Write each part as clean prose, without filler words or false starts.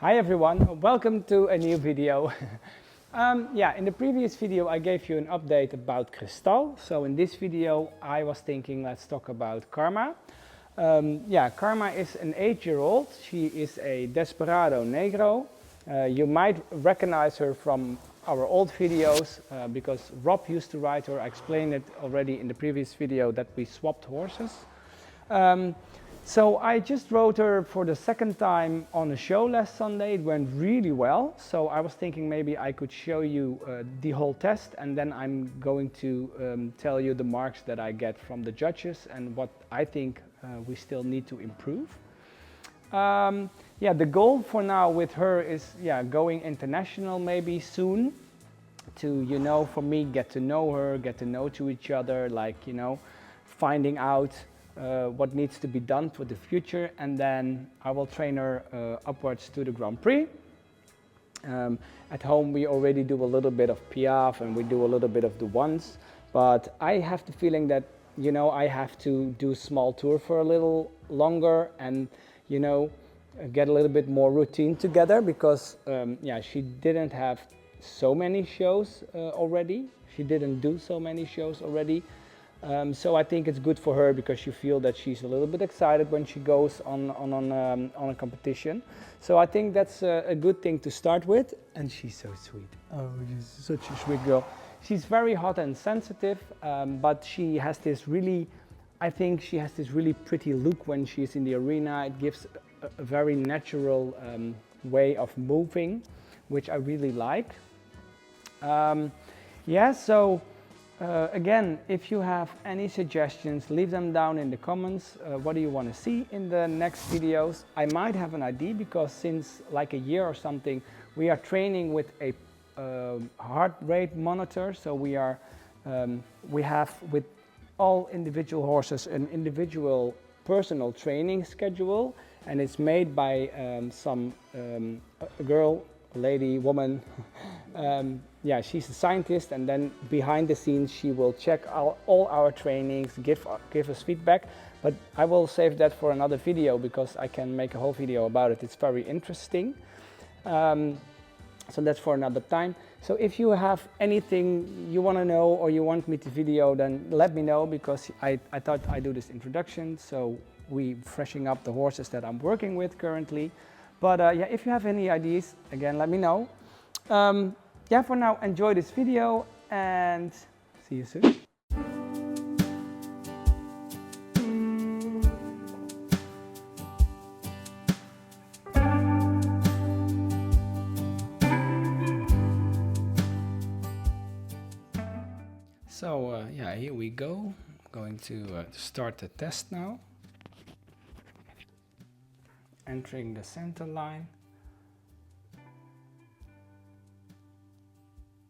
Hi everyone, welcome to a new video. In the previous video I gave you an update about Kristal. So in this video I was thinking let's talk about Karma. Karma is an 8-year-old. She is a Desperado Negro. You might recognize her from our old videos because Rob used to ride her. I explained it already in the previous video that we swapped horses. So I just rode her for the second time on a show last Sunday. It went really well. So I was thinking maybe I could show you the whole test, and then I'm going to tell you the marks that I get from the judges and what I think we still need to improve. The goal for now with her is going international maybe soon to, for me, get to know her, get to know to each other, like, finding out what needs to be done for the future, and then I will train her upwards to the Grand Prix. At home we already do a little bit of Piaffe and we do a little bit of the ones, but I have the feeling that I have to do small tour for a little longer and get a little bit more routine together because she didn't have so many shows already. She didn't do so many shows already. So I think it's good for her because you feel that she's a little bit excited when she goes on a competition. So I think that's a good thing to start with. And she's so sweet. Oh, she's such a sweet girl. She's very hot and sensitive, but she has this really, I think she has this really pretty look when she's in the arena. It gives a very natural way of moving, which I really like. Again, if you have any suggestions, leave them down in the comments. What do you want to see in the next videos? I might have an idea because since like a year or something, we are training with a heart rate monitor. So we have with all individual horses an individual personal training schedule, and it's made by a girl, lady, woman. She's a scientist, and then behind the scenes she will check all our trainings, give us feedback. But I will save that for another video because I can make a whole video about it. It's very interesting. So that's for another time. So if you have anything you want to know or you want me to video, then let me know, because I thought I'd do this introduction. So we freshening up the horses that I'm working with currently. But if you have any ideas, again, let me know. For now, enjoy this video and see you soon. So here we go. I'm going to start the test now. Entering the center line.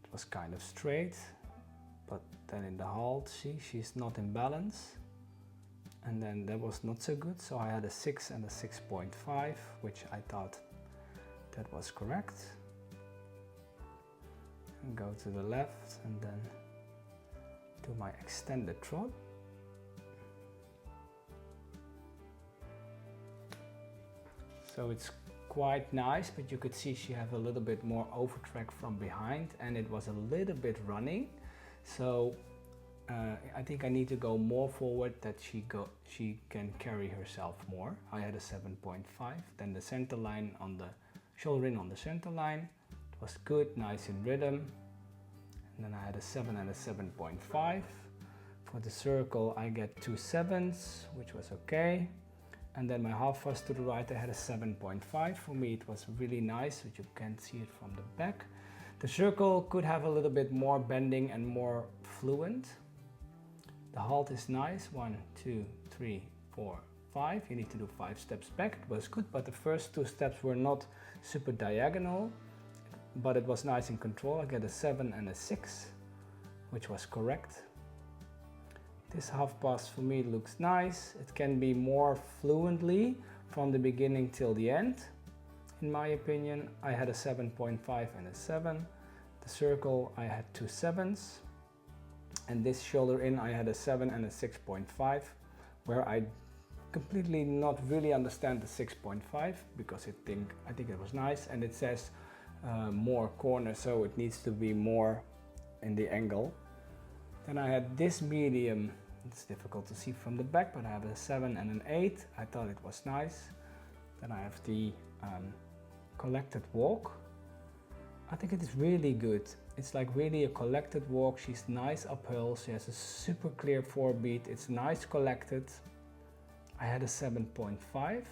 It was kind of straight, but then in the halt, she's not in balance. And then that was not so good, so I had a 6 and a 6.5, which I thought that was correct. And go to the left and then do my extended trot. So it's quite nice, but you could see she have a little bit more overtrack from behind, and it was a little bit running. So I think I need to go more forward, that she can carry herself more. I had a 7.5. Then the center line on the shoulder in on the center line. It was good, nice in rhythm. And then I had a 7 and a 7.5. For the circle I get 2 7s, which was okay. And then my half fast to the right, I had a 7.5. For me it was really nice, but you can't see it from the back. The circle could have a little bit more bending and more fluent. The halt is nice, 1, 2, 3, 4, 5. You need to do 5 steps back. It was good, but the first 2 steps were not super diagonal, but it was nice in control. I get a 7 and a 6, which was correct. This half pass for me looks nice. It can be more fluently from the beginning till the end. In my opinion, I had a 7.5 and a 7. The circle I had 2 7s. And this shoulder in I had a 7 and a 6.5, where I completely not really understand the 6.5 because I think it was nice, and it says more corner, so it needs to be more in the angle. Then I had this medium. It's difficult to see from the back, but I have a 7 and an 8. I thought it was nice. Then I have the collected walk. I think it is really good. It's like really a collected walk. She's nice uphill. She has a super clear 4-beat. It's nice collected. I had a 7.5.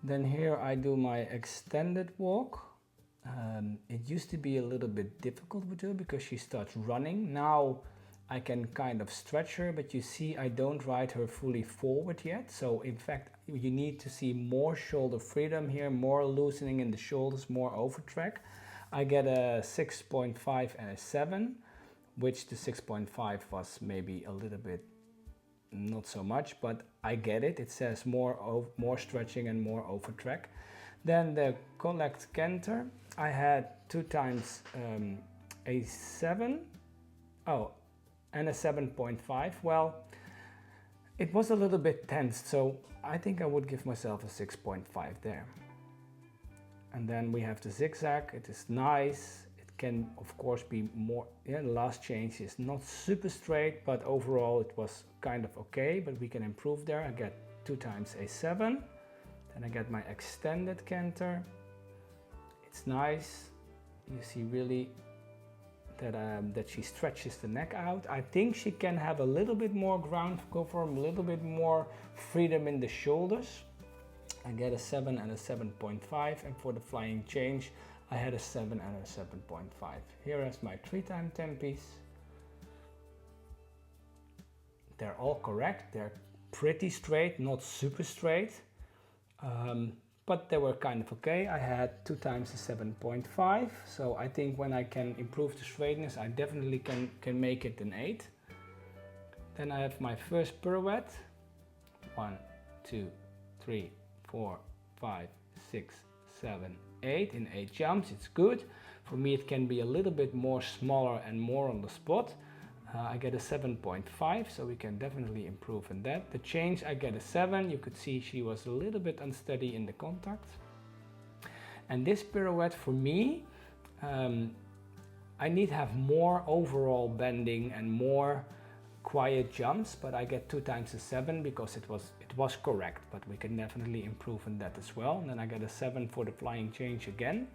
Then here I do my extended walk. It used to be a little bit difficult with her because she starts running. Now I can kind of stretch her, but you see I don't ride her fully forward yet. So in fact, you need to see more shoulder freedom here, more loosening in the shoulders, more overtrack. I get a 6.5 and a 7, which the 6.5 was maybe a little bit not so much, but I get it. It says more stretching and more overtrack. Then the collect canter, I had 2 times a 7, and a 7.5. Well, it was a little bit tensed, so I think I would give myself a 6.5 there. And then we have the zigzag. It is nice. It can of course be more, the last change is not super straight, but overall it was kind of okay, but we can improve there. I get 2 times a 7. Then I get my extended canter. It's nice. You see really that she stretches the neck out. I think she can have a little bit more ground cover, a little bit more freedom in the shoulders. I get a 7 and a 7.5, and for the flying change I had a 7 and a 7.5. Here is my 3-time tempies. They're all correct. They're pretty straight, not super straight. But they were kind of okay. I had 2 times a 7.5, so I think when I can improve the straightness, I definitely can make it an 8. Then I have my first pirouette. 1, 2, 3, 4, 5, 6, 7, 8 in 8 jumps. It's good. For me it can be a little bit more smaller and more on the spot. I get a 7.5, so we can definitely improve in that. The change, I get a 7. You could see she was a little bit unsteady in the contact. And this pirouette for me, I need to have more overall bending and more quiet jumps, but I get 2 times a 7 because it was correct, but we can definitely improve in that as well. And then I get a 7 for the flying change again.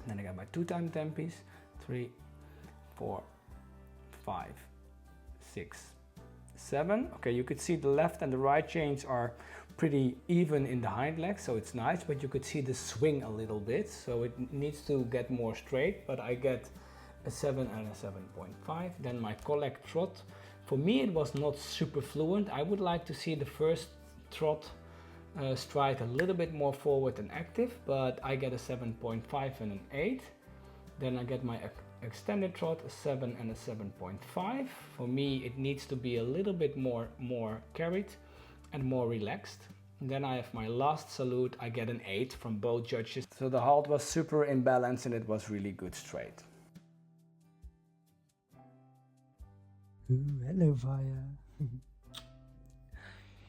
And then I got my 2-time tempies, 3, 4, 5, 6, 7. Okay, you could see the left and the right chains are pretty even in the hind legs, so it's nice, but you could see the swing a little bit, so it needs to get more straight, but I get a 7 and a 7.5. Then my collect trot. For me it was not super fluent. I would like to see the first trot stride a little bit more forward and active, but I get a 7.5 and an 8. Then I get my extended trot, a 7 and a 7.5. For me it needs to be a little bit more carried and more relaxed. And then I have my last salute. I get an 8 from both judges. So the halt was super in balance and it was really good straight. Hello, Vaya.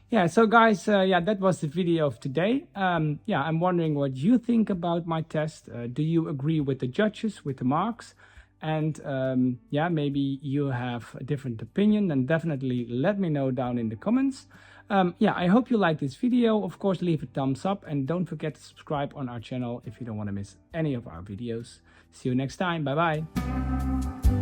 Yeah, so guys, that was the video of today. I'm wondering what you think about my test. Do you agree with the judges, with the marks? And maybe you have a different opinion, then definitely let me know down in the comments. I hope you like this video. Of course, leave a thumbs up and don't forget to subscribe on our channel if you don't want to miss any of our videos. See you next time. Bye bye.